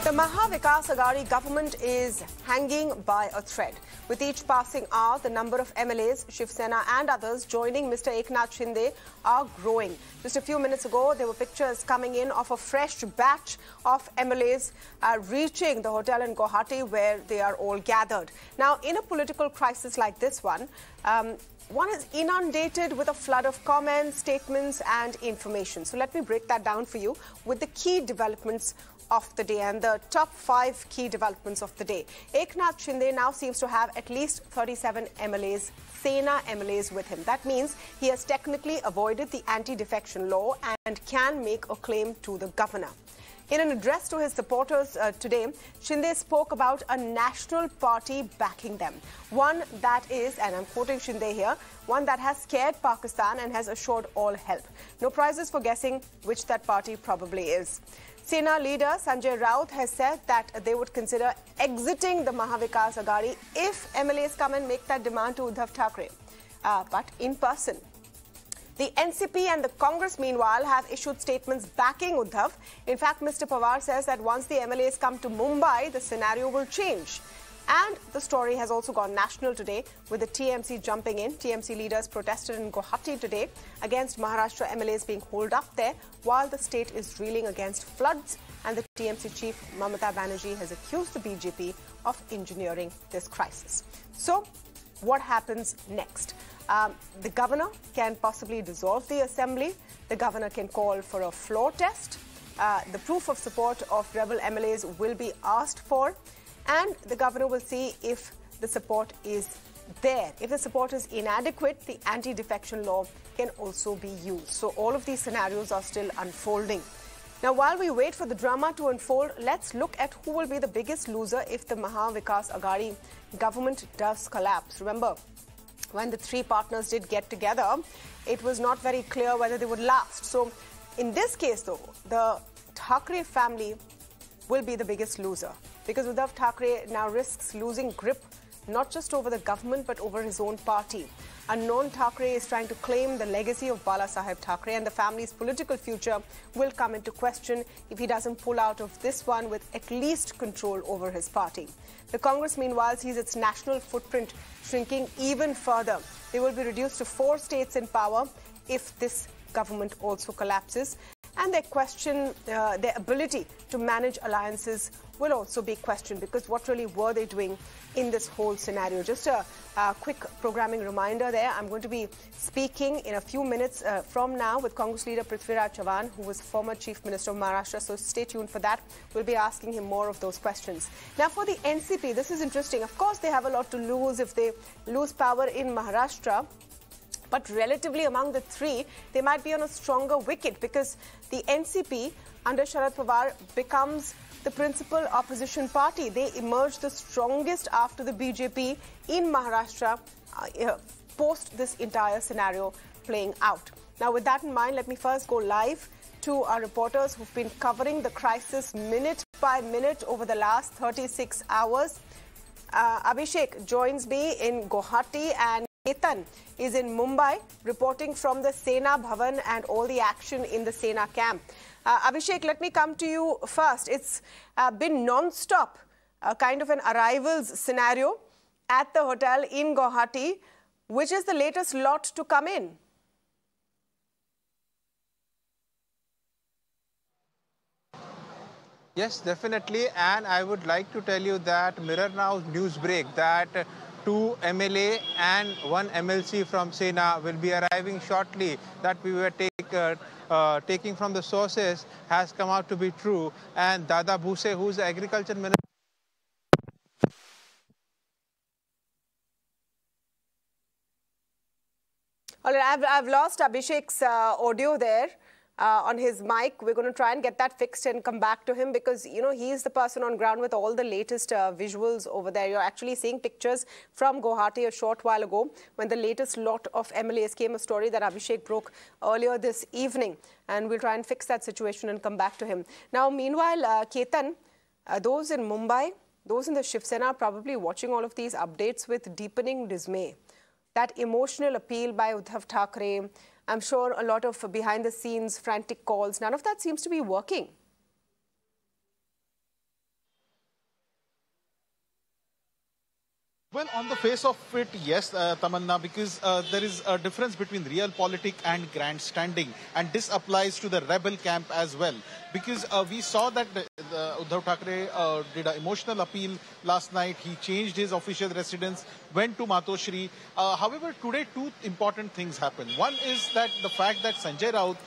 The Maha Vikas Aghadi government is hanging by a thread. With each passing hour, the number of MLAs, Shiv Sena and others joining Mr. Eknath Shinde are growing. Just a few minutes ago, there were pictures coming in of a fresh batch of MLAs reaching the hotel in Guwahati where they are all gathered. Now, in a political crisis like this one is inundated with a flood of comments, statements and information. So let me break that down for you with the key developments of the day and the top 5 key developments of the day. Eknath Shinde now seems to have at least 37 MLAs, Sena MLAs with him. That means he has technically avoided the anti-defection law and can make a claim to the governor. In an address to his supporters today, Shinde spoke about a national party backing them. One that is, and I'm quoting Shinde here, one that has scared Pakistan and has assured all help. No prizes for guessing which that party probably is. Sena leader Sanjay Raut has said that they would consider exiting the Maha Vikas Aghadi if MLAs come and make that demand to Uddhav Thackeray, but in person. The NCP and the Congress, meanwhile, have issued statements backing Uddhav. In fact, Mr. Pawar says that once the MLAs come to Mumbai, the scenario will change. And the story has also gone national today, with the TMC jumping in. TMC leaders protested in Guwahati today against Maharashtra MLAs being holed up there while the state is reeling against floods. And the TMC chief, Mamata Banerjee, has accused the BJP of engineering this crisis. So, what happens next? The governor can possibly dissolve the assembly. The governor can call for a floor test. The proof of support of rebel MLAs will be asked for. And the governor will see if the support is there. If the support is inadequate, the anti-defection law can also be used. So all of these scenarios are still unfolding. Now, while we wait for the drama to unfold, let's look at who will be the biggest loser if the Maha Vikas Aghadi government does collapse. Remember, when the three partners did get together, it was not very clear whether they would last. So in this case, though, the Thackeray family will be the biggest loser, because Uddhav Thackeray now risks losing grip not just over the government but over his own party. Unknown Thackeray is trying to claim the legacy of Bala Saheb Thackeray, and the family's political future will come into question if he doesn't pull out of this one with at least control over his party. The Congress, meanwhile, sees its national footprint shrinking even further. They will be reduced to 4 states in power if this government also collapses. And their ability to manage alliances will also be questioned, because what really were they doing in this whole scenario? Just a quick programming reminder there. I'm going to be speaking in a few minutes from now with Congress leader Prithviraj Chavan, who was former Chief Minister of Maharashtra. So stay tuned for that. We'll be asking him more of those questions. Now, for the NCP, this is interesting. Of course, they have a lot to lose if they lose power in Maharashtra. But relatively among the three, they might be on a stronger wicket, because the NCP under Sharad Pawar becomes the principal opposition party. They emerged the strongest after the BJP in Maharashtra post this entire scenario playing out. Now, with that in mind, let me first go live to our reporters who've been covering the crisis minute by minute over the last 36 hours. Abhishek joins me in Guwahati, and Ketan is in Mumbai, reporting from the Sena Bhavan and all the action in the Sena camp. Abhishek, let me come to you first. It's been non-stop, kind of an arrivals scenario at the hotel in Guwahati. Which is the latest lot to come in? Yes, definitely. And I would like to tell you that Mirror Now's news break that 2 MLA and 1 MLC from Sena will be arriving shortly, that we were taking from the sources, has come out to be true. And Dada Bhuse, who's the agriculture minister. All right, I've lost Abhishek's audio there. On his mic. We're going to try and get that fixed and come back to him, because, you know, he's the person on ground with all the latest visuals over there. You're actually seeing pictures from Guwahati a short while ago when the latest lot of MLAs came, a story that Abhishek broke earlier this evening. And we'll try and fix that situation and come back to him. Now, meanwhile, Ketan, those in Mumbai, those in the Shiv Sena are probably watching all of these updates with deepening dismay. That emotional appeal by Uddhav Thackeray, I'm sure a lot of behind-the-scenes frantic calls, none of that seems to be working. Well, on the face of it, yes, Tamanna, because there is a difference between realpolitik and grandstanding, and this applies to the rebel camp as well. Because we saw that Uddhav Thackeray did an emotional appeal last night. He changed his official residence, went to Matoshri. However, today two important things happened. One is that the fact that Sanjay Raut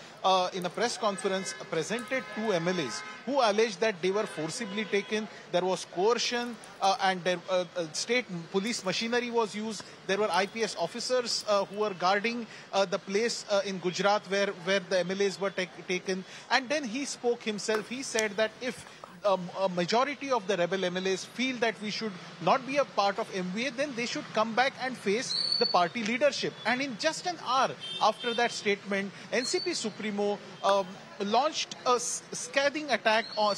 in a press conference presented two MLAs who alleged that they were forcibly taken. There was coercion and state police machinery was used. There were IPS officers who were guarding the place in Gujarat where the MLAs were taken. And then he spoke himself. He said that if a majority of the rebel MLAs feel that we should not be a part of MVA, then they should come back and face the party leadership. And in just an hour after that statement, NCP Supremo launched a scathing attack on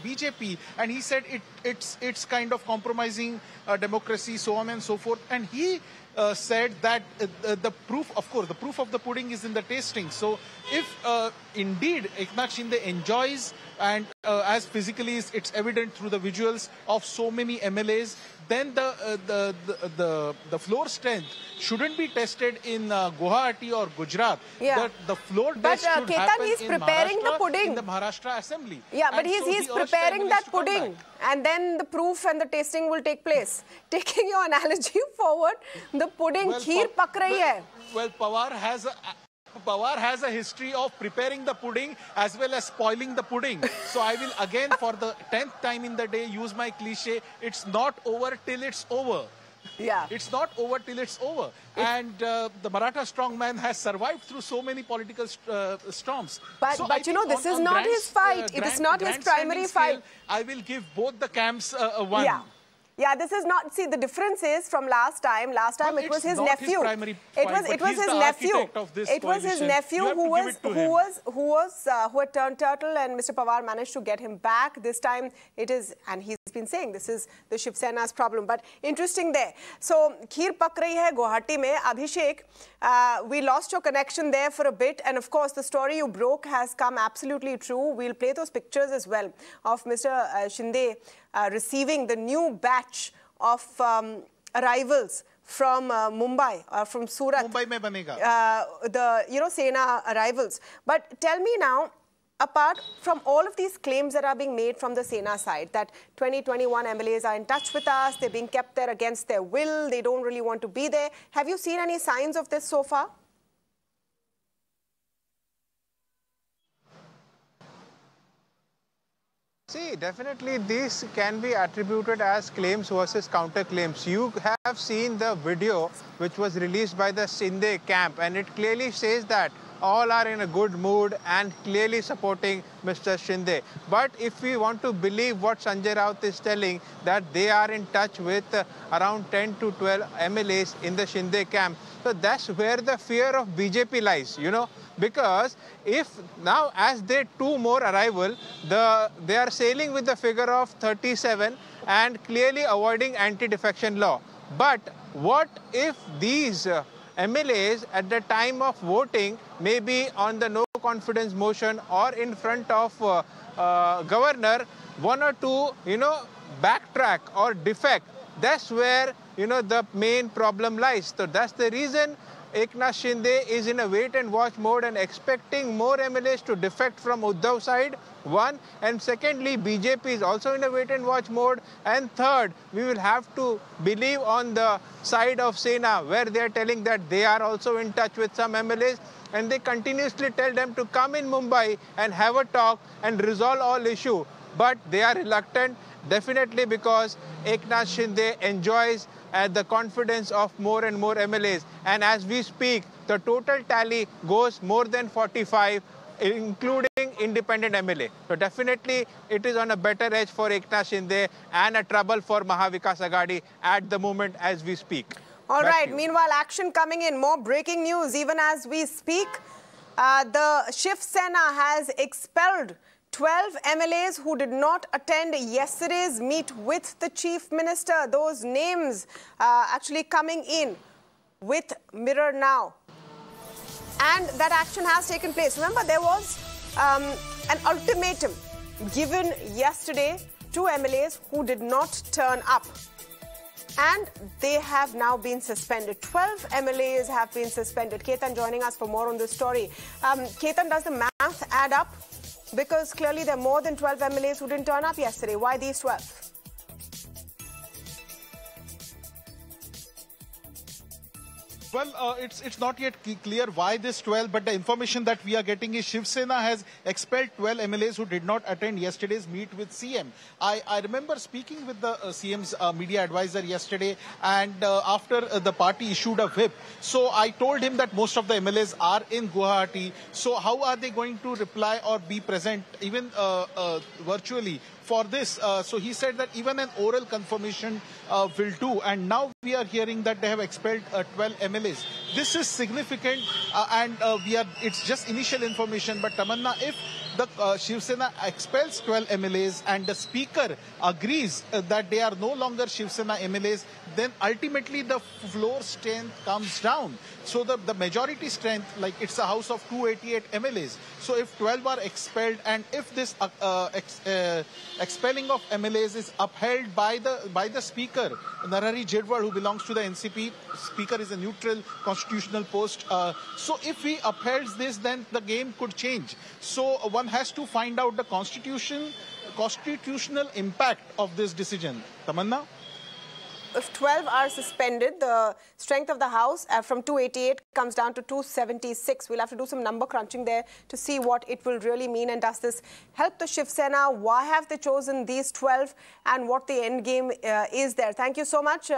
BJP, and he said it's kind of compromising democracy, so on and so forth. And he said that the proof of the pudding is in the tasting. So if indeed Eknath Shinde enjoys, and as physically it's evident through the visuals of so many MLAs, then the floor strength shouldn't be tested in Guwahati or Gujarat. Yeah. The floor test should happen he's preparing the pudding in the Maharashtra Assembly. Yeah, but he's preparing that pudding, and then the proof and the tasting will take place. Taking your analogy forward, the pudding kheer pak rahi hai. Well, Pawar has a history of preparing the pudding as well as spoiling the pudding. So I will again, for the 10th time in the day, use my cliche: it's not over till it's over. Yeah. It's not over till it's over. And the Maratha strongman has survived through so many political storms. But you know, this is not his fight. It is not his primary fight. I will give both the camps a one. Yeah. Yeah, this is not. See, the difference is from last time. Last time it was his nephew. It was his nephew. It was his nephew who had turned turtle, and Mr. Pawar managed to get him back. This time it is, and he's been saying this is the Shiv Sena's problem. But interesting there. So kheer pak rahi hai Guwahati mein. Abhishek, we lost your connection there for a bit, and of course the story you broke has come absolutely true. We'll play those pictures as well of Mr. Shinde receiving the new batch of arrivals from Mumbai, from Surat. Mumbai mein banega. The Sena arrivals. But tell me now, apart from all of these claims that are being made from the Sena side, that 2021 MLAs are in touch with us, they're being kept there against their will, they don't really want to be there. Have you seen any signs of this so far? See, definitely these can be attributed as claims versus counterclaims. You have seen the video which was released by the Shinde camp, and it clearly says that all are in a good mood and clearly supporting Mr. Shinde. But if we want to believe what Sanjay Raut is telling, that they are in touch with around 10 to 12 MLAs in the Shinde camp, so that's where the fear of BJP lies, because if now as they two more arrival, they are sailing with the figure of 37 and clearly avoiding anti-defection law. But what if these MLAs at the time of voting, maybe on the no confidence motion or in front of governor, one or two, backtrack or defect? That's where, the main problem lies. So that's the reason Eknath Shinde is in a wait-and-watch mode and expecting more MLAs to defect from Uddhav's side, one. And secondly, BJP is also in a wait-and-watch mode. And third, we will have to believe on the side of Sena, where they are telling that they are also in touch with some MLAs. And they continuously tell them to come in Mumbai and have a talk and resolve all issue. But they are reluctant, definitely because Eknath Shinde enjoys the confidence of more and more MLAs. And as we speak, the total tally goes more than 45, including independent MLA. So definitely it is on a better edge for Eknath Shinde and a trouble for Maha Vikas Aghadi at the moment as we speak. All right, meanwhile, action coming in. More breaking news even as we speak. The Shiv Sena has expelled 12 MLAs who did not attend yesterday's meet with the Chief Minister. Those names actually coming in with Mirror Now. And that action has taken place. Remember, there was an ultimatum given yesterday to MLAs who did not turn up. And they have now been suspended. 12 MLAs have been suspended. Ketan joining us for more on this story. Ketan, does the math add up? Because clearly there are more than 12 MLAs who didn't turn up yesterday. Why these 12? Well, it's not yet clear why this 12, but the information that we are getting is Shiv Sena has expelled 12 MLAs who did not attend yesterday's meet with CM. I remember speaking with the CM's media advisor yesterday, and after the party issued a whip, so I told him that most of the MLAs are in Guwahati. So how are they going to reply or be present, even virtually, for this? So he said that even an oral confirmation will do. And now we are hearing that they have expelled 12 MLAs. This is significant, and it's just initial information. But Tamanna, if the Shiv Sena expels 12 MLAs and the speaker agrees that they are no longer Shiv Sena MLAs, then ultimately the floor strength comes down. So the majority strength, like it's a house of 288 MLAs. So if 12 are expelled, and if this expelling of MLAs is upheld by the speaker, Narahari Jedwar, who belongs to the NCP, speaker is a neutral constitutional post. So if he upholds this, then the game could change. So one has to find out the constitutional impact of this decision. Tamanna? If 12 are suspended, the strength of the House from 288 comes down to 276. We'll have to do some number crunching there to see what it will really mean. And does this help the Shiv Sena? Why have they chosen these 12 and what the end game is there? Thank you so much,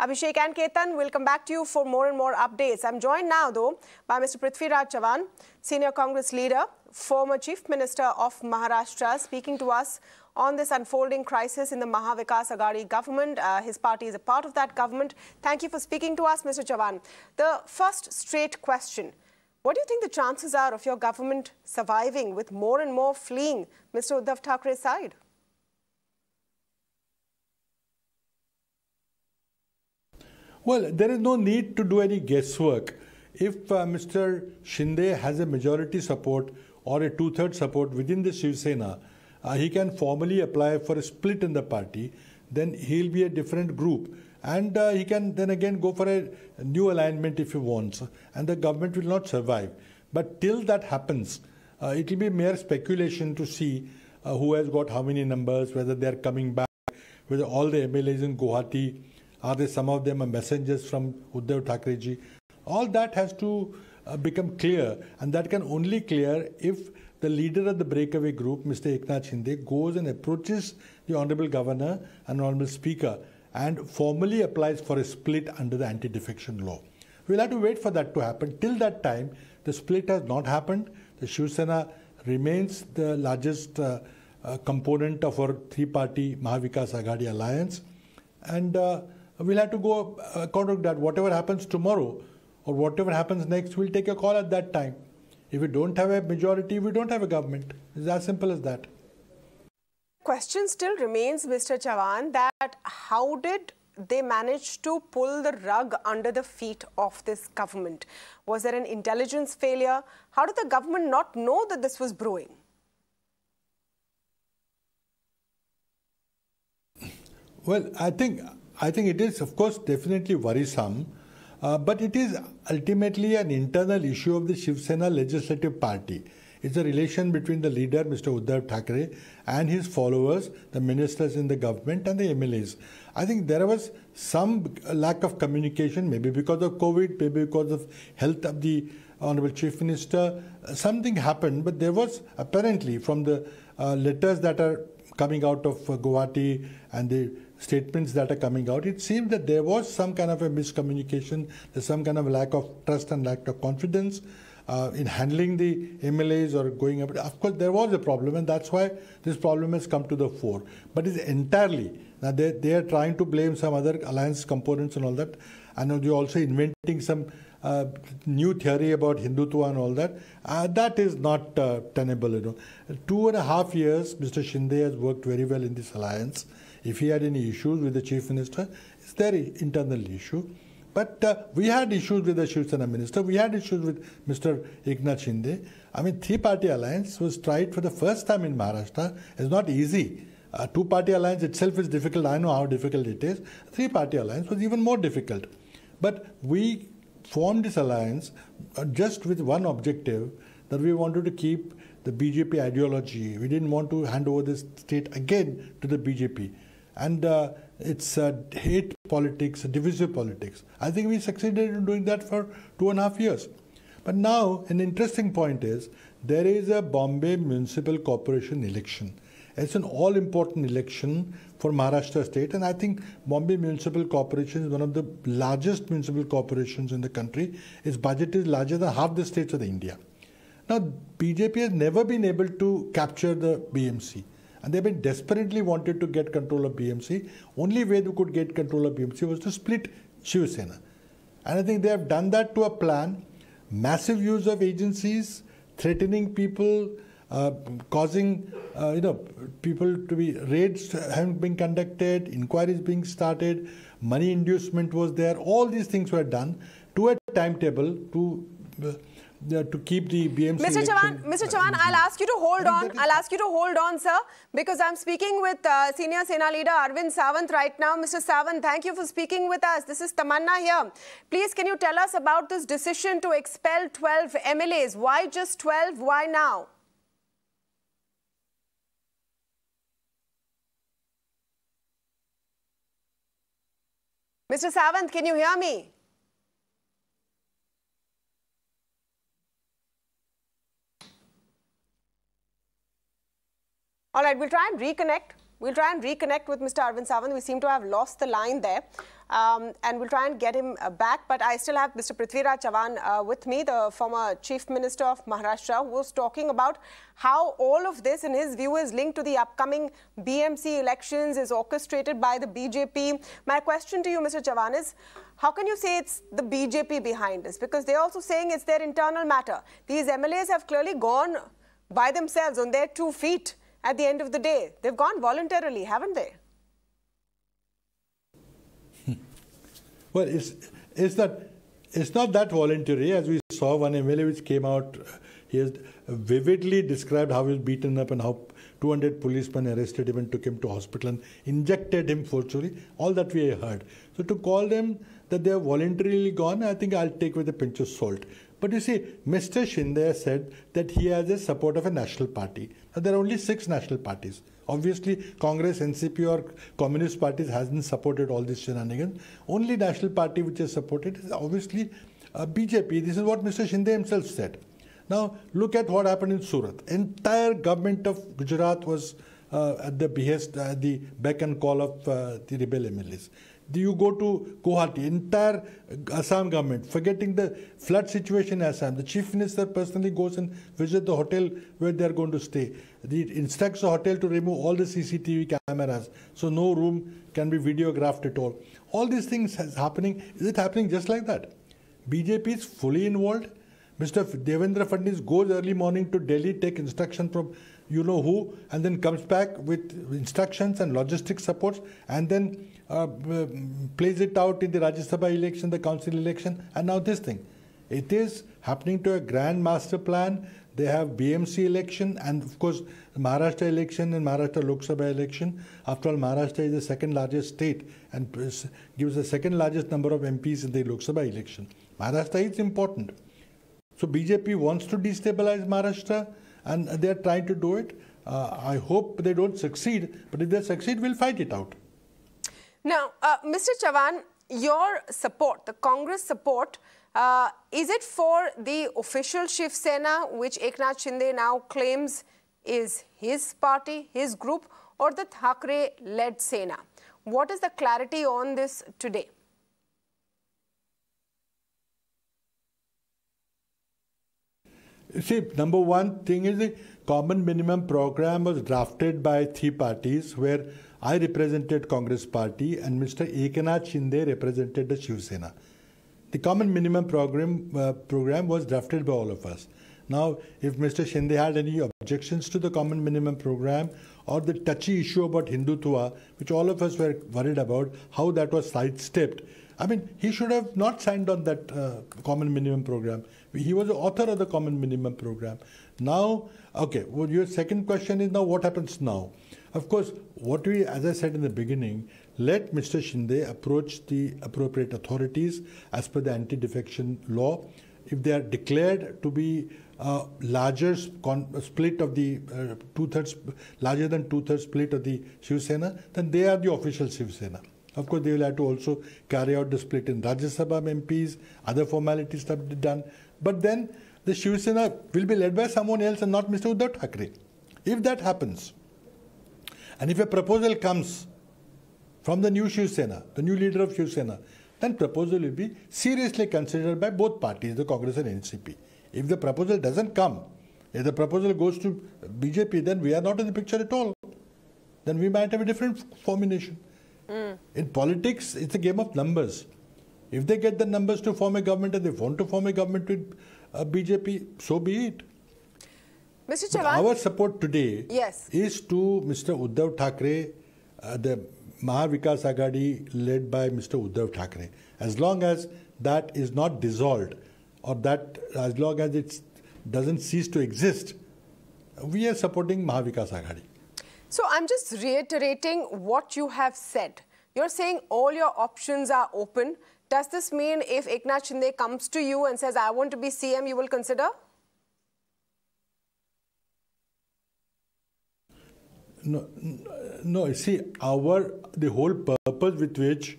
Abhishek and Ketan. We'll come back to you for more and more updates. I'm joined now, though, by Mr. Prithviraj Chavan, Senior Congress leader, former Chief Minister of Maharashtra, speaking to us on this unfolding crisis in the Maha Vikas Aghadi government. His party is a part of that government. Thank you for speaking to us, Mr. Chavan. The first straight question: what do you think the chances are of your government surviving with more and more fleeing Mr. Uddhav Thackeray's side? Well, there is no need to do any guesswork. If Mr. Shinde has a majority support or a two-thirds support within the Shiv Sena, he can formally apply for a split in the party. Then he'll be a different group, and he can then again go for a new alignment if he wants, and the government will not survive. But till that happens, it will be mere speculation to see who has got how many numbers, whether they are coming back, whether all the MLAs in Guwahati, are there some of them are messengers from Uddhav Thackeray ji. All that has to become clear, and that can only clear if the leader of the breakaway group, Mr. Eknath Shinde, goes and approaches the Honorable Governor and Honorable Speaker and formally applies for a split under the anti-defection law. We'll have to wait for that to happen. Till that time, the split has not happened. The Shiv Sena remains the largest component of our three-party Maha Vikas Aghadi alliance. And we'll have to go according to that. Whatever happens tomorrow or whatever happens next, we'll take a call at that time. If we don't have a majority, we don't have a government. It's as simple as that. Question still remains, Mr. Chavan, that how did they manage to pull the rug under the feet of this government? Was there an intelligence failure? How did the government not know that this was brewing? Well, I think it is, of course, definitely worrisome. But it is ultimately an internal issue of the Shiv Sena legislative party. It's a relation between the leader, Mr. Uddhav Thackeray, and his followers, the ministers in the government and the MLAs. I think there was some lack of communication, maybe because of COVID, maybe because of health of the Honorable Chief Minister. Something happened, but there was apparently, from the letters that are coming out of Guwahati and the statements that are coming out, it seems that there was some kind of a miscommunication, there's some kind of lack of trust and lack of confidence in handling the MLAs or going up. Of course, there was a problem, and that's why this problem has come to the fore. But it's entirely, now they are trying to blame some other alliance components and all that, and they're also inventing some new theory about Hindutva and all that. That is not tenable. 2.5 years, Mr. Shinde has worked very well in this alliance. If he had any issues with the Chief Minister, it's their internal issue. But we had issues with the Shiv Sena minister. We had issues with Mr. Eknath Shinde. I mean, three-party alliance was tried for the first time in Maharashtra. It's not easy. A two-party alliance itself is difficult. I know how difficult it is. A three-party alliance was even more difficult. But we formed this alliance just with one objective, that we wanted to keep the BJP ideology. We didn't want to hand over this state again to the BJP. And it's hate politics, divisive politics. I think we succeeded in doing that for 2.5 years. But now, an interesting point is, there is a Bombay Municipal Corporation election. It's an all-important election for Maharashtra state, and I think Bombay Municipal Corporation is one of the largest municipal corporations in the country. Its budget is larger than half the states of India. Now, BJP has never been able to capture the BMC, and they've been desperately wanted to get control of BMC. Only way they could get control of BMC was to split Shiv Sena. And I think they have done that to a plan. Massive use of agencies, threatening people, causing people to be raids having been conducted, inquiries being started, money inducement was there. All these things were done to a timetable to keep the BMC Mr. Chavan, I'll ask you to hold on. I'll ask you to hold on, sir, because I'm speaking with Senior Sena leader Arvind Sawant right now. Mr. Sawant, thank you for speaking with us. This is Tamanna here. Please, can you tell us about this decision to expel 12 MLAs? Why just 12? Why now? Mr. Sawant, can you hear me? All right, we'll try and reconnect. We'll try and reconnect with Mr. Arvind Sawant. We seem to have lost the line there. And we'll try and get him back. But I still have Mr. Prithviraj Chavan with me, the former Chief Minister of Maharashtra, who was talking about how all of this, in his view, is linked to the upcoming BMC elections, is orchestrated by the BJP. My question to you, Mr. Chavan, is how can you say it's the BJP behind this? Because they're also saying it's their internal matter. These MLAs have clearly gone by themselves on their 2 feet at the end of the day. They've gone voluntarily, haven't they? Well, it's not that voluntary. As we saw, one MLA which came out, he has vividly described how he was beaten up and how 200 policemen arrested him and took him to hospital and injected him forcefully. All that we heard. So to call them that they have voluntarily gone, I think I'll take with a pinch of salt. But you see, Mr. Shinde said that he has the support of a national party. Now, there are only 6 national parties. Obviously, Congress, NCP or communist parties hasn't supported all this shenanigans. Only national party which has supported is obviously BJP. This is what Mr. Shinde himself said. Now, look at what happened in Surat. Entire government of Gujarat was at the behest, the beck and call of the rebel MLAs. You go to Guwahati, entire Assam government, forgetting the flood situation in Assam. The Chief Minister personally goes and visits the hotel where they are going to stay. He instructs the hotel to remove all the CCTV cameras, so no room can be videographed at all. All these things is happening. Is it happening just like that? BJP is fully involved. Mr. Devendra Fadnavis goes early morning to Delhi, take instruction from you-know-who, and then comes back with instructions and logistic supports, and then plays it out in the Rajya Sabha election, the council election, and now this thing. It is happening to a grand master plan. They have BMC election and, of course, Maharashtra election and Maharashtra Lok Sabha election. After all, Maharashtra is the second largest state and gives the second largest number of MPs in the Lok Sabha election. Maharashtra is important. So BJP wants to destabilize Maharashtra and they are trying to do it. I hope they don't succeed, but if they succeed, we'll fight it out. Now, Mr. Chavan, your support, the Congress support, is it for the official Shiv Sena, which Eknath Shinde now claims is his party, his group, or the Thackeray-led Sena? What is the clarity on this today? See, number one thing is the common minimum program was drafted by 3 parties where I represented Congress party and Mr. Eknath Shinde represented the Shiv Sena. The common minimum program was drafted by all of us. Now, if Mr. Shinde had any objections to the common minimum program or the touchy issue about Hindutva, which all of us were worried about, how that was sidestepped, I mean, he should have not signed on that common minimum program. He was the author of the common minimum program. Now, okay, well, your second question is now what happens now? Of course, as I said in the beginning, let Mr. Shinde approach the appropriate authorities as per the anti-defection law. If they are declared to be larger split of the larger than two-thirds split of the Shiv Sena, then they are the official Shiv Sena. Of course, they will have to also carry out the split in Rajya Sabha MPs, other formalities to be done. But then the Shiv Sena will be led by someone else and not Mr. Uddhav Thackeray. If that happens, and if a proposal comes from the new Shiv Sena, the new leader of Shiv Sena, then proposal will be seriously considered by both parties, the Congress and NCP. If the proposal doesn't come, if the proposal goes to BJP, then we are not in the picture at all. Then we might have a different formulation. In politics, it's a game of numbers. If they get the numbers to form a government and they want to form a government with BJP, so be it. Mr. Chavan, our support today is to Mr. Uddhav Thackeray, the Mahavikas Aghadi led by Mr. Uddhav Thackeray. As long as that is not dissolved, or that as long as it doesn't cease to exist, we are supporting Mahavikas Aghadi. So I'm just reiterating what you have said. You're saying all your options are open. Does this mean if Eknath Shinde comes to you and says, I want to be CM, you will consider? No. See, the whole purpose with which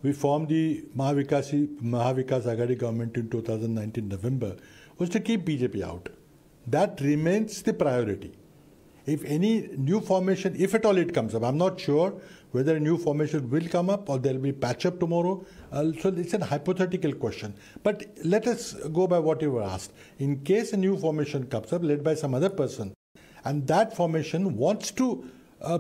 we formed the Mahavikas Aghadi government in 2019 November was to keep BJP out. That remains the priority. If any new formation, if at all it comes up, I'm not sure whether a new formation will come up or there will be patch up tomorrow. So it's a hypothetical question. But let us go by what you were asked. In case a new formation comes up led by some other person, and that formation wants to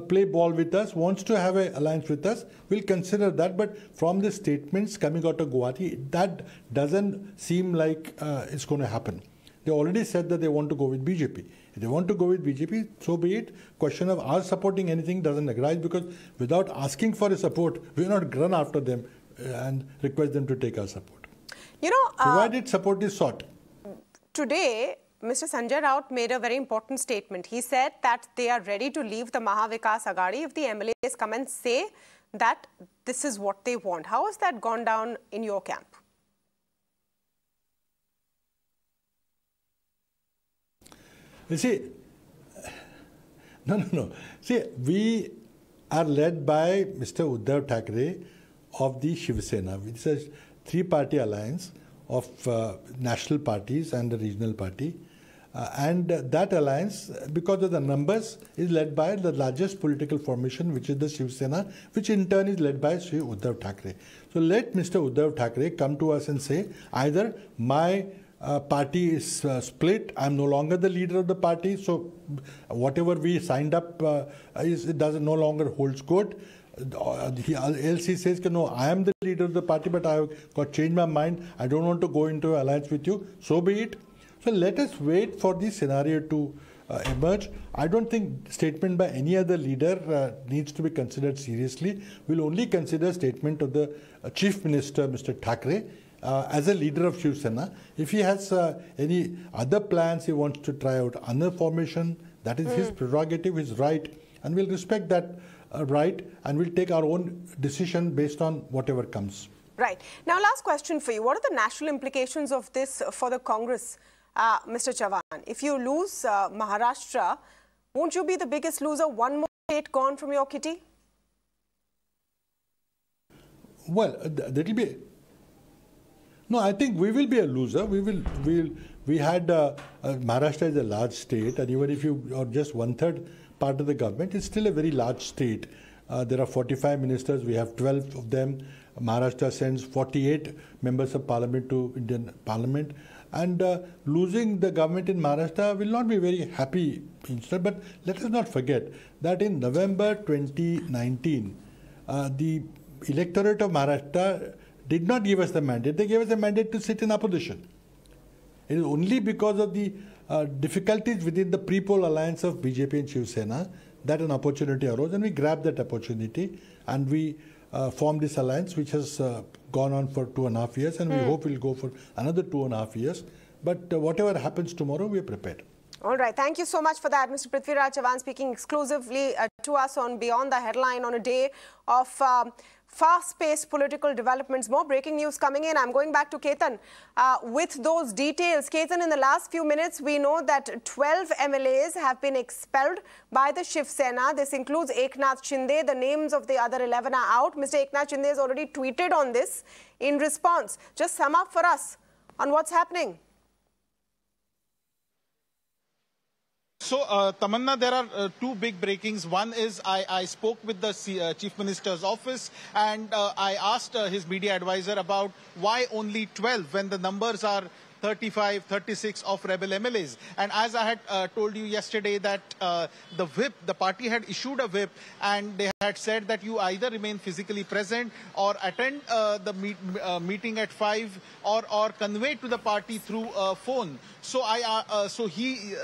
play ball with us, wants to have an alliance with us, we'll consider that. But from the statements coming out of Guwahati, that doesn't seem like it's going to happen. They already said that they want to go with BJP. If they want to go with BJP, so be it. Question of our supporting anything doesn't arise, because without asking for a support, we will not run after them and request them to take our support. Provided support is sought. Today, Mr. Sanjay Raut made a very important statement. He said that they are ready to leave the Mahavikas Aghadi if the MLAs come and say that this is what they want. How has that gone down in your camp? You see, no. See, we are led by Mr. Uddhav Thackeray of the Shiv Sena, which is a three-party alliance of national parties and the regional party. And that alliance, because of the numbers, is led by the largest political formation, which is the Shiv Sena, which in turn is led by Sri Uddhav Thackeray. So let Mr. Uddhav Thackeray come to us and say, either my party is split, I'm no longer the leader of the party, so whatever we signed up, it doesn't no longer holds good. Else he says, no, I am the leader of the party, but I have got changed my mind, I don't want to go into an alliance with you, so be it. So let us wait for the scenario to emerge. I don't think statement by any other leader needs to be considered seriously. We'll only consider statement of the Chief Minister, Mr. Thackeray, as a leader of Shiv Sena. If he has any other plans, he wants to try out another formation, that is his prerogative, his right, and we'll respect that right, and we'll take our own decision based on whatever comes. Right. Now, last question for you. What are the national implications of this for the Congress, Mr. Chavan? If you lose Maharashtra, won't you be the biggest loser? One more state gone from your kitty? Well, that will be... No, I think we will be a loser. We had Maharashtra is a large state, and even if you are just one-third part of the government, it's still a very large state. There are 45 ministers. We have 12 of them. Maharashtra sends 48 members of parliament to Indian parliament. And losing the government in Maharashtra will not be very happy, but let us not forget that in November 2019, the electorate of Maharashtra did not give us the mandate. They gave us a mandate to sit in opposition. It is only because of the difficulties within the pre-poll alliance of BJP and Shiv Sena that an opportunity arose, and we grabbed that opportunity and we formed this alliance, which has gone on for 2.5 years, and we hope will go for another 2.5 years. But whatever happens tomorrow, we are prepared. All right. Thank you so much for that, Mr. Prithviraj Chavan, speaking exclusively to us on Beyond the Headline on a day of fast-paced political developments. More breaking news coming in. I'm going back to Ketan with those details. Ketan, in the last few minutes, we know that 12 MLAs have been expelled by the Shiv Sena. This includes Eknath Shinde. The names of the other 11 are out. Mr. Eknath Shinde has already tweeted on this in response. Just sum up for us on what's happening. So, Tamanna, there are two big breakings. One is I spoke with the Chief Minister's office and I asked his media advisor about why only 12 when the numbers are 35, 36 of rebel MLAs. And as I had told you yesterday that the whip, the party had issued a whip and they had said that you either remain physically present or attend the meeting at 5 or convey to the party through phone. So he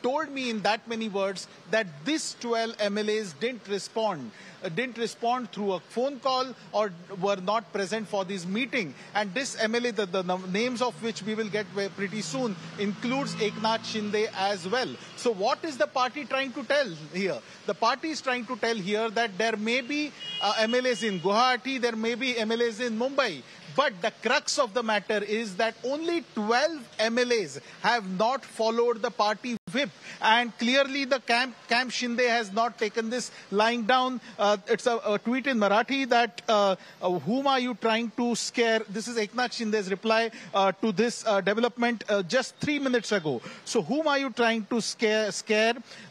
told me in that many words that these 12 MLAs didn't respond through a phone call or were not present for this meeting. And this MLA, the names of which we will get pretty soon, includes Eknath Shinde as well. So what is the party trying to tell here? The party is trying to tell here that there may be MLAs in Guwahati, there may be MLAs in Mumbai. But the crux of the matter is that only 12 MLAs have not followed the party whip. And clearly the camp Shinde has not taken this lying down. It's a tweet in Marathi that whom are you trying to scare? This is Eknath Shinde's reply to this development just 3 minutes ago. So whom are you trying to scare?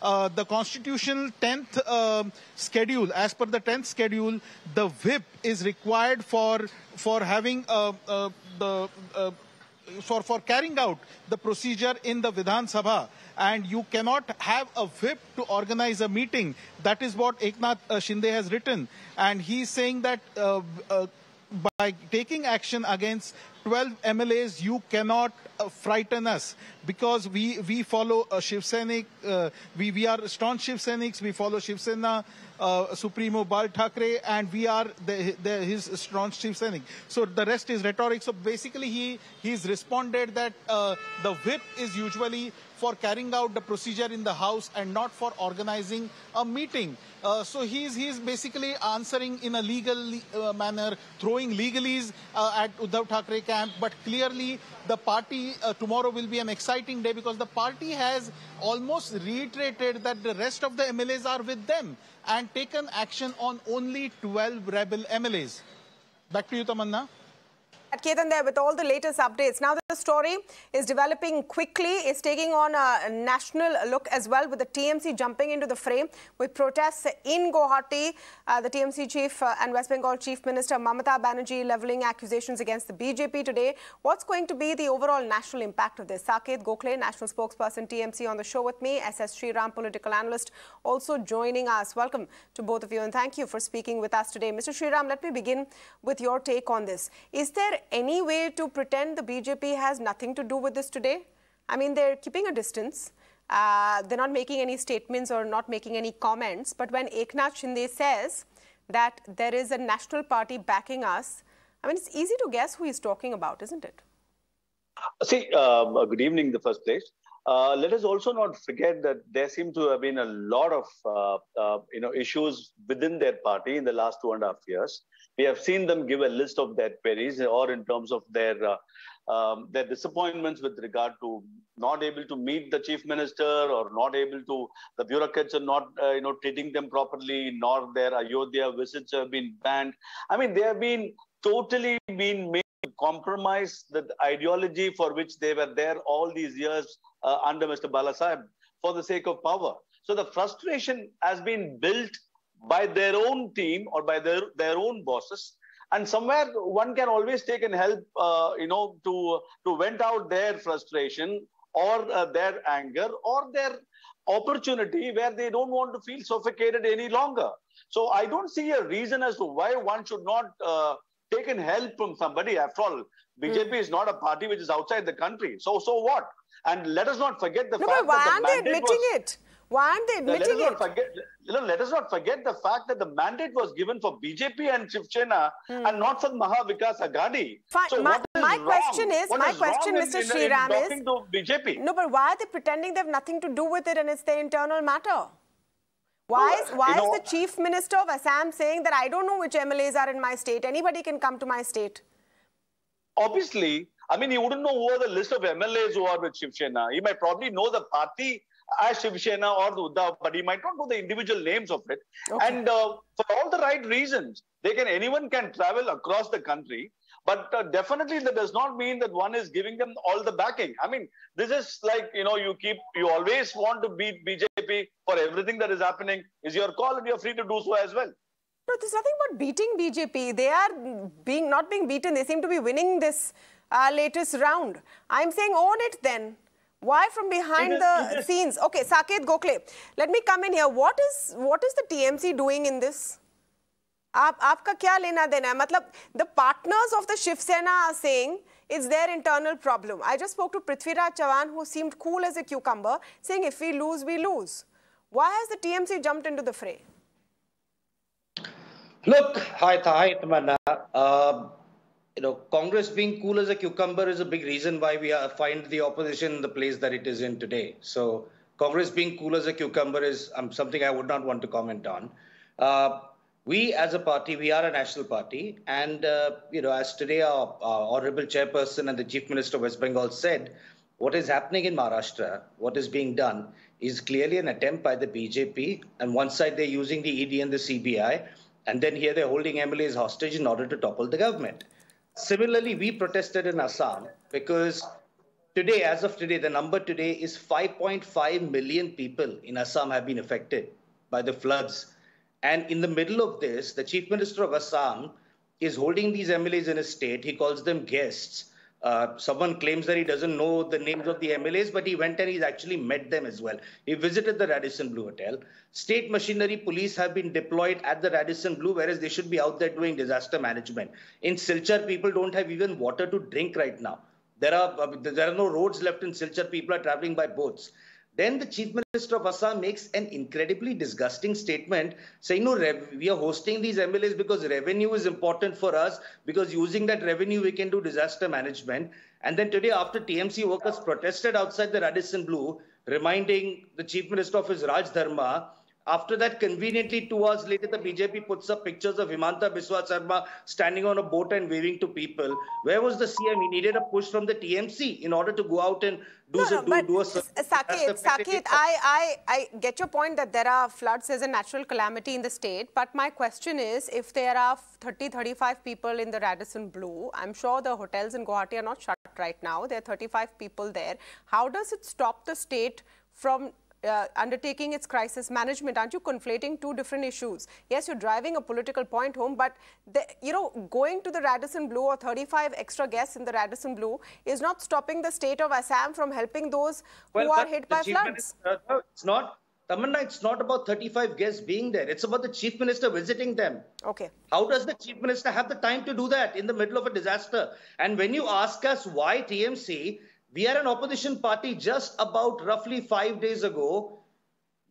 The constitutional 10th schedule, as per the 10th schedule, the whip is required for having for carrying out the procedure in the Vidhan Sabha, and you cannot have a whip to organize a meeting. That is what Eknath Shinde has written, and he's saying that by taking action against 12 MLAs, you cannot frighten us, because we follow Shiv Sainik, we are staunch Shiv Sainiks, we follow Shiv Sena, Supremo Uddhav Thackeray, and we are his staunch Shiv Sainik. So the rest is rhetoric. So basically he's responded that the whip is usually for carrying out the procedure in the house and not for organizing a meeting. So he's basically answering in a legal manner, throwing legalese at Uddhav Thackeray camp. But clearly the party, tomorrow will be an exciting day, because the party has almost reiterated that the rest of the MLAs are with them and taken action on only 12 rebel MLAs. Back to you, Tamanna. Ketan there with all the latest updates. Now the story is developing quickly. It's taking on a national look as well, with the TMC jumping into the frame with protests in Guwahati. The TMC chief and West Bengal Chief Minister Mamata Banerjee levelling accusations against the BJP today. What's going to be the overall national impact of this? Saket Gokhale, national spokesperson TMC, on the show with me. S S Sriram, political analyst, also joining us. Welcome to both of you and thank you for speaking with us today. Mr. Sriram, let me begin with your take on this. Is there any way to pretend the BJP has nothing to do with this today? I mean, they're keeping a distance. They're not making any statements or not making any comments. But when Eknath Shinde says that there is a national party backing us, I mean, it's easy to guess who he's talking about, isn't it? See, good evening in the first place. Let us also not forget that there seem to have been a lot of issues within their party in the last 2.5 years. We have seen them give a list of their queries, or in terms of their disappointments with regard to not able to meet the chief minister, or not able to, the bureaucrats are not treating them properly, nor their Ayodhya visits have been banned. I mean, they have been totally been made to compromise the ideology for which they were there all these years under Mr. Balasaheb for the sake of power. So the frustration has been built by their own team or by their own bosses, and somewhere one can always take and help to vent out their frustration or their anger or their opportunity where they don't want to feel suffocated any longer. So I don't see a reason as to why one should not take and help from somebody. After all, BJP is not a party which is outside the country. So what? And let us not forget the fact why that aren't they admitting it? Why aren't they admitting it? Let us not forget the fact that the mandate was given for BJP and Shiv Sena and not for Maha Vikas Aghadi. Fine. So my question is, Mr. Sriram, is talking to BJP? No, but why are they pretending they have nothing to do with it and it's their internal matter? Why is the Chief Minister of Assam saying that I don't know which MLAs are in my state? Anybody can come to my state. Obviously, I mean, he wouldn't know who are the list of MLAs who are with Shiv Sena. He might probably know the party as Shiv Sena or the Uddhav, but he might not know the individual names of it. Okay. And for all the right reasons, anyone can travel across the country. But definitely that does not mean that one is giving them all the backing. I mean, this is like, you always want to beat BJP for everything that is happening. Is your call and you're free to do so as well. No, there's nothing about beating BJP. They are not being beaten. They seem to be winning this latest round. I'm saying own it then. Why from behind the scenes? Okay, Saket Gokhale, let me come in here. What is the TMC doing in this? आपका क्या लेना देना है? मतलब the partners of the Shiv Sena are saying it's their internal problem. I just spoke to Prithviraj Chavan, who seemed cool as a cucumber, saying if we lose, we lose. Why has the TMC jumped into the fray? Look, hi Tamanna. Congress being cool as a cucumber is a big reason why we find the opposition in the place that it is in today. So Congress being cool as a cucumber is something I would not want to comment on. We as a party, we are a national party. And, as today our Honorable Chairperson and the Chief Minister of West Bengal said, what is happening in Maharashtra, what is being done is clearly an attempt by the BJP. And one side they're using the ED and the CBI. And then here they're holding MLAs hostage in order to topple the government. Similarly, we protested in Assam because today, as of today, the number today is 5.5 million people in Assam have been affected by the floods. And in the middle of this, the Chief Minister of Assam is holding these MLAs in his state. He calls them guests. Someone claims that he doesn't know the names of the MLAs, but he went and he's actually met them as well. He visited the Radisson Blu Hotel. State machinery police have been deployed at the Radisson Blu, whereas they should be out there doing disaster management. In Silchar, people don't have even water to drink right now. There are no roads left in Silchar. People are traveling by boats. Then the Chief Minister of Assam makes an incredibly disgusting statement saying, no, we are hosting these MLAs because revenue is important for us, because using that revenue, we can do disaster management. And then today, after TMC workers protested outside the Radisson Blu, reminding the Chief Minister of his Raj Dharma, after that, conveniently 2 hours later, the BJP puts up pictures of Himanta Biswa Sarma standing on a boat and waving to people. Where was the CM? He needed a push from the TMC in order to go out and do a... Saket, I get your point that there are floods as a natural calamity in the state. But my question is, if there are 30-35 people in the Radisson Blu, I'm sure the hotels in Guwahati are not shut right now. There are 35 people there. How does it stop the state from undertaking its crisis management? Aren't you conflating two different issues? Yes, you're driving a political point home, but going to the Radisson Blu or 35 extra guests in the Radisson Blu is not stopping the state of Assam from helping those who are hit by floods. It's not. Tamanna, it's not about 35 guests being there. It's about the Chief Minister visiting them. Okay. How does the Chief Minister have the time to do that in the middle of a disaster? And when you ask us why TMC, we are an opposition party. Just about roughly 5 days ago,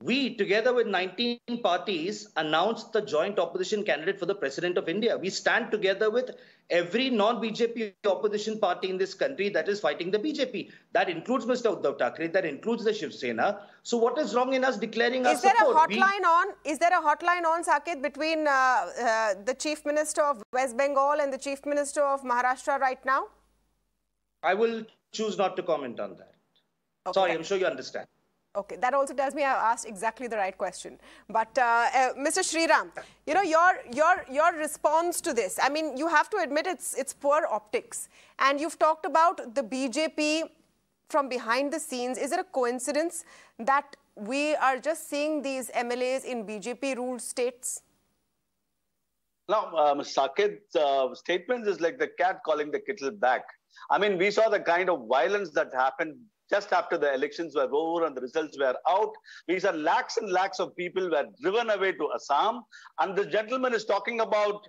we, together with 19 parties, announced the joint opposition candidate for the President of India. We stand together with every non-BJP opposition party in this country that is fighting the BJP. That includes Mr. Uddhav Thackeray, that includes the Shiv Sena. So what is wrong in us declaring our support? Is there a hotline on, Saket, between the Chief Minister of West Bengal and the Chief Minister of Maharashtra right now? I will choose not to comment on that. Okay. Sorry, I'm sure you understand. Okay, that also tells me I asked exactly the right question. But Mr. Sriram, your response to this, I mean, you have to admit it's poor optics. And you've talked about the BJP from behind the scenes. Is it a coincidence that we are just seeing these MLAs in BJP-ruled states? Now, Saket's statement is like the cat calling the kettle back. I mean, we saw the kind of violence that happened just after the elections were over and the results were out. These are lakhs and lakhs of people were driven away to Assam. And the gentleman is talking about,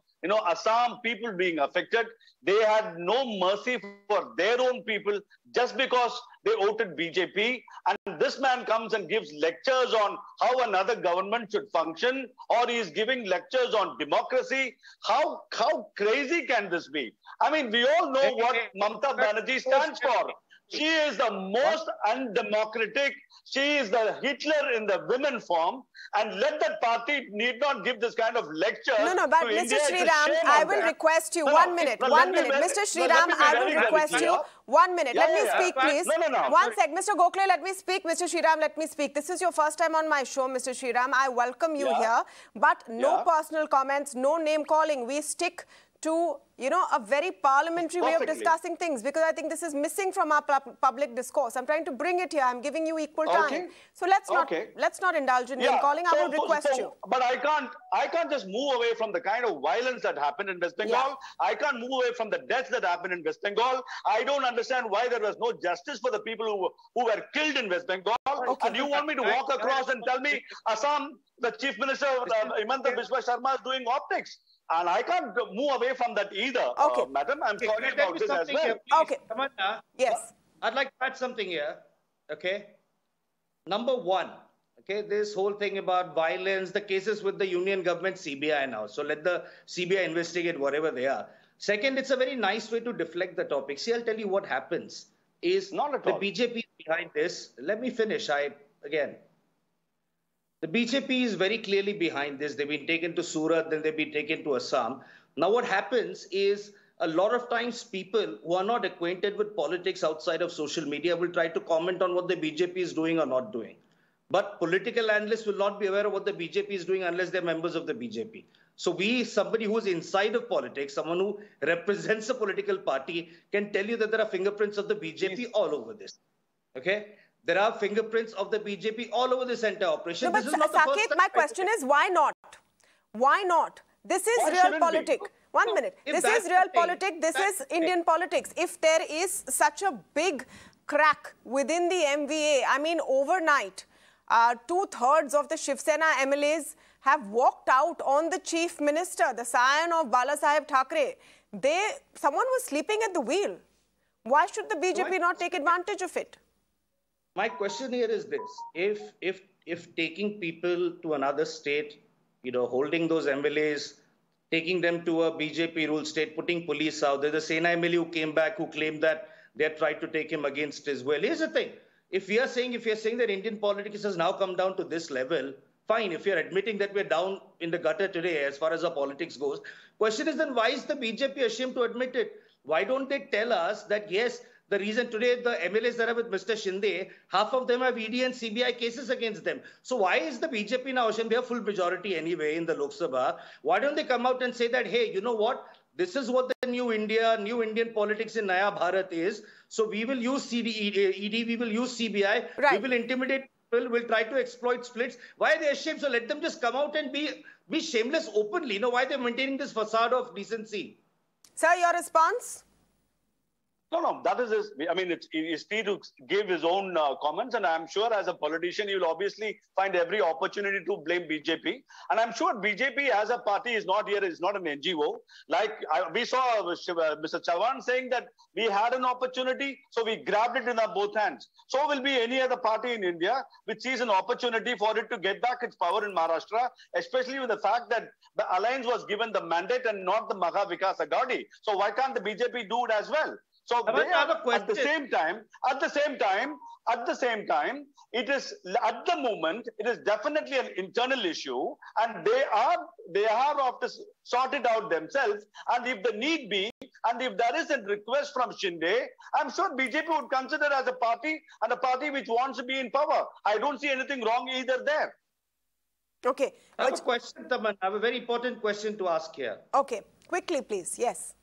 Assam people being affected. They had no mercy for their own people just because they voted BJP. And this man comes and gives lectures on how another government should function, or he is giving lectures on democracy. How crazy can this be? I mean, we all know what Mamata Banerjee stands for. She is the most undemocratic. She is the Hitler in the women form. And let that party need not give this kind of lecture. No, but Mr. Sriram, I will request you 1 minute. 1 minute. Mr. Sriram, I will request you 1 minute. Let me speak, please. No. 1 sec. Mr. Gokhale, let me speak. Mr. Sriram, let me speak. This is your first time on my show, Mr. Sriram. I welcome you here. But no personal comments, no name calling. We stick to, a very parliamentary way of discussing things, because I think this is missing from our public discourse. I'm trying to bring it here. I'm giving you equal time. So let's not indulge in name calling. I will request you. But I can't just move away from the kind of violence that happened in West Bengal. Yeah. I can't move away from the deaths that happened in West Bengal. I don't understand why there was no justice for the people who were killed in West Bengal. And you want me to walk across and tell me Assam, the Chief Minister, Himanta Biswa Sharma, is doing optics? And I can't move away from that either, madam. I'm sorry about this as well. Here, Tamanna, yes. I'd like to add something here. Okay. Number one, this whole thing about violence, the cases with the union government, CBI now. So let the CBI investigate whatever they are. Second, it's a very nice way to deflect the topic. See, I'll tell you what happens is not at all. The BJP behind this. Let me finish. The BJP is very clearly behind this. They've been taken to Surat, then they've been taken to Assam. Now what happens is a lot of times people who are not acquainted with politics outside of social media will try to comment on what the BJP is doing or not doing. But political analysts will not be aware of what the BJP is doing unless they're members of the BJP. So somebody who is inside of politics, someone who represents a political party, can tell you that there are fingerprints of the BJP all over this. Okay? There are fingerprints of the BJP all over this entire operation. No, but Saket, my question is, why not? Why not? This is real politics. 1 minute. This is real politics. This is Indian politics. If there is such a big crack within the MVA, I mean, overnight, 2/3 of the Shiv Sena MLAs have walked out on the Chief Minister, the scion of Balasaheb Thackeray. Someone was sleeping at the wheel. Why should the BJP not take advantage of it? My question here is this: if taking people to another state, holding those MLAs, taking them to a BJP ruled state, putting police out. There's a Sena MLA who came back who claimed that they had tried to take him against his will. Here's the thing: if you're saying that Indian politics has now come down to this level, fine. If you're admitting that we're down in the gutter today as far as our politics goes, question is then why is the BJP ashamed to admit it? Why don't they tell us that yes? The reason today the MLAs that are with Mr. Shinde, half of them have ED and CBI cases against them. So why is the BJP now ashamed? They have full majority anyway in the Lok Sabha. Why don't they come out and say that, hey, you know what? This is what the new Indian politics in Naya Bharat is. So we will use ED, we will use CBI, we will intimidate people, we'll try to exploit splits. Why are they ashamed? So let them just come out and be shameless openly. Why they're maintaining this facade of decency? Sir, your response? No, that is his. I mean, it's free to give his own comments, and I'm sure as a politician, you'll obviously find every opportunity to blame BJP. And I'm sure BJP as a party is not here, is not an NGO. Like we saw Mr. Chavan saying that we had an opportunity, so we grabbed it in our both hands. So will be any other party in India which sees an opportunity for it to get back its power in Maharashtra, especially with the fact that the alliance was given the mandate and not the Maha Vikas Aghadi. So why can't the BJP do it as well? So they are, at the same time, it is at the moment, it is definitely an internal issue, and they have to sort it out themselves. And if the need be, and if there is a request from Shinde, I'm sure BJP would consider as a party and a party which wants to be in power. I don't see anything wrong either there. Okay. I have a question, Tamanna. I have a very important question to ask here. Okay. Quickly, please. Yes.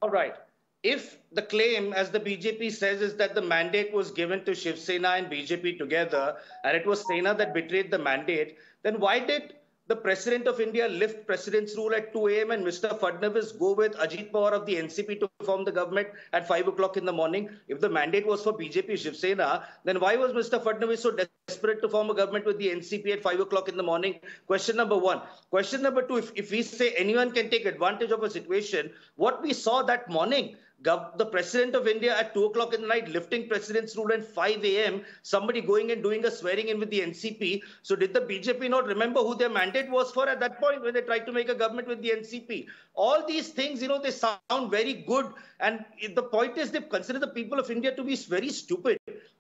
All right. If the claim, as the BJP says, is that the mandate was given to Shiv Sena and BJP together, and it was Sena that betrayed the mandate, then why did the President of India lift President's rule at 2 a.m. and Mr. Fadnavis go with Ajit Pawar of the NCP to form the government at 5 o'clock in the morning. If the mandate was for BJP Shiv Sena, then why was Mr. Fadnavis so desperate to form a government with the NCP at 5 o'clock in the morning? Question number one. Question number two, if we say anyone can take advantage of a situation, what we saw that morning, the President of India at 2 o'clock in the night lifting President's rule at 5 a.m., somebody going and doing a swearing in with the NCP. So did the BJP not remember who their mandate was for at that point when they tried to make a government with the NCP? All these things, they sound very good. And the point is they consider the people of India to be very stupid.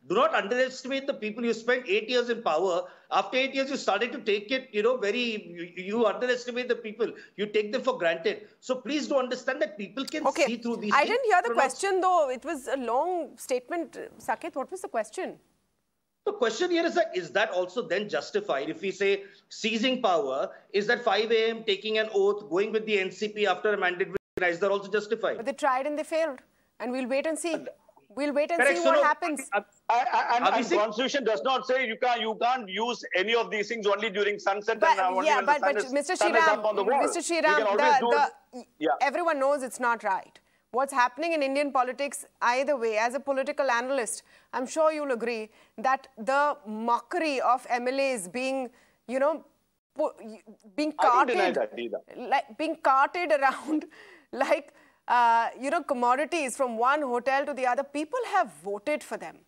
Do not underestimate the people. You spent 8 years in power. After 8 years, you started to take it, you underestimate the people. You take them for granted. So please do understand that people can see through these things. I didn't hear the question though. It was a long statement. Saket, what was the question? The question here is that also then justified? If we say seizing power, is that 5 a.m. taking an oath, going with the NCP after a mandate, is that also justified? But they tried and they failed. And we'll wait and see. We'll wait and see what happens. And Constitution does not say you can't use any of these things only during sunset. But, and Mr. Sriram, everyone knows it's not right. What's happening in Indian politics, either way, as a political analyst, I'm sure you'll agree that the mockery of MLAs being, being carted around like, commodities from one hotel to the other. People have voted for them.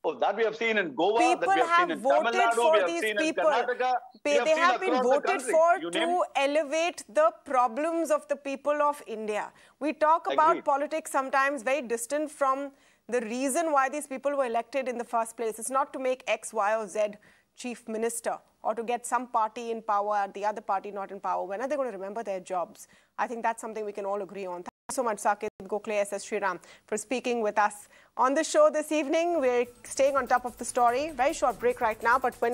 Oh, that we have seen in Goa, people that we have seen in Tamil Nadu, we have seen in Karnataka. They have been voted for to elevate the problems of the people of India. We talk about politics sometimes very distant from the reason why these people were elected in the first place. It's not to make X, Y, or Z chief minister or to get some party in power, the other party not in power. When are they going to remember their jobs? I think that's something we can all agree on. Thank you so much, Saket Gokhale, S S Sriram, for speaking with us on the show this evening. We're staying on top of the story. Very short break right now, but when